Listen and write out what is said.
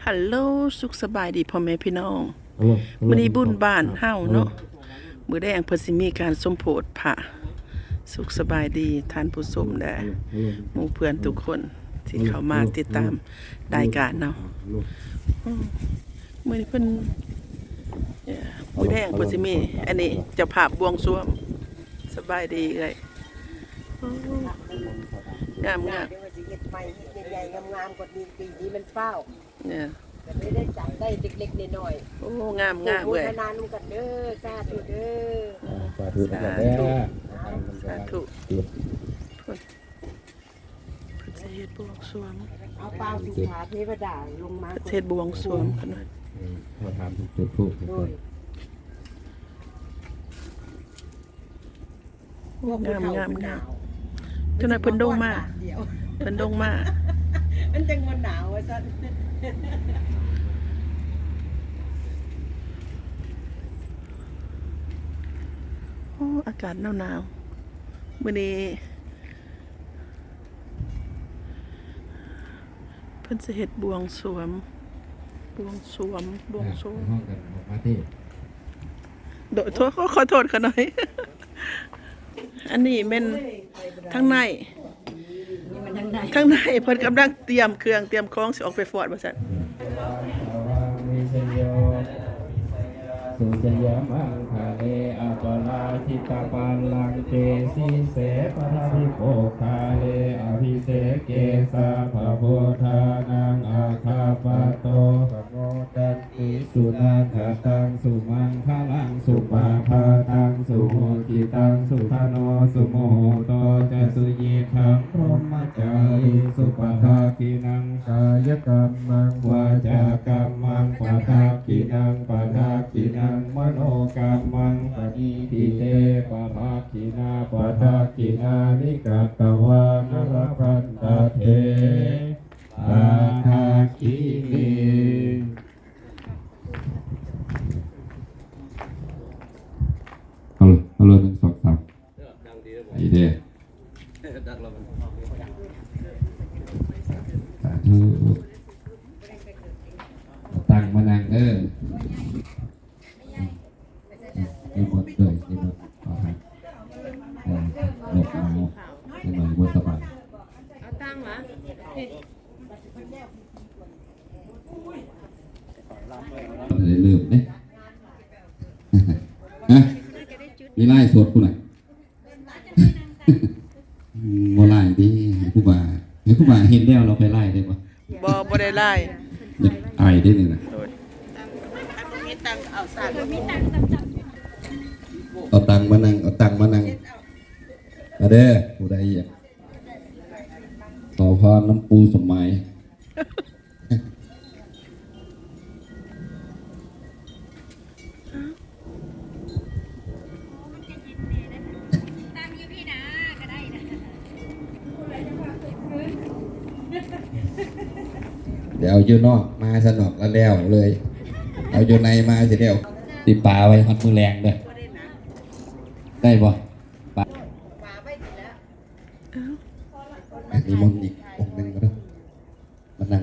ฮัลโหลสุขสบายดีพ่อแม่พี่น้องมื้อนี้บุญบ้านเฮาเนาะมื้อแดงเพิ่นสิมีการสมโภชพระสุขสบายดีท่านผู้ชมและหมู่เพื่อนทุกคนที่เข้ามาติดตามรายการเนาะมื้อนี้เพิ่นมื้อแดงเพิ่นสิมีอันนี้เจ้าภาพบวงสรวงสบายดีเลยงาม เดี๋ยวมันจะเฮ็ดใหม่เฮ็ดใหญ่ๆงามๆกว่านี้ปีนี้มันเฝ้าเนี่ยก็เลยได้จัดได้เล็กๆน้อยโอ้งาม ๆ เว้ย โฆษณานุ่งกันเด้อสาธุเด้อ สาธุนะครับ สาธุเพิ่นสิเฮ็ดบวงสรวง เอาเปล่าสิขาเทวดาลงมา ประเทศบวงสรวงกันหน่อย มาทำจุดทูบทุก โด คน ยพวกผู้เฒ่าผู้หนาว เจ้าหน่อยเพิ่นดงมา เดี๋ยว เพิ่นดงมา มันจังว่าหนาวว่าซั่น โอ้อากาศหนาวๆมื้อนี้เพิ่นสิเฮ็ดบวงสรวงบวงสรวง ห้องกันมาที่ โดยขอโทษเขาหน่อย อันนี้แม่นข้างในข้างในเพิ่นกำลังเตรียมเครื่องเตรียมของสิออกไปฟอดว่าซั่น มิเชโยสุจยามังคาเลอัปลาชิตาปัลลังเตสิเสปะระภิโภคาเลอภิเสเกสะภะโพธานังอาคาปะโตปะโมตันติสุนันทตังสุมังคลังสุปาภาตังสุโหติตังสุทโนสุโมโหโตจะสุยิทังพรหมจารีสุปทากินังกายกรรมังวาจากรรมังปะทากินังปะทากินังมโนกรรมังปณิทิเตปะทากินาปะทากินานิกัตตวานรพันตเทปะทากินีฮัลโหล1 2 3ไอเดียสาธุตั้งมานั่งนิมนต์เลยนิมนต์ขอให้หลบเอานิมนต์บนสะพานเอาตังค์เหรอเลยลืมเนี่ยฮะมีไล่สดกูหน่อยโมไล่ดิให้ผู้บ่าเห็นแล้วเราไปไล่ได้ปะ บ่ได้ไล่ ไอ้ได้เลยนะ มีตังเอาสาดมีตัง เอาตังมานั่งมาเด้อผู้ใดอยากต่อพรน้ำปูสมัยเดี๋ยวเอาอยู่นอกมาสนอกแล้วเลยเอาอยู่ในมาสิเดียวติดปลาไว้ฮอดมือแรงเด้อได้บ่ปลาไว้ดีแล้วมีมนต์อีก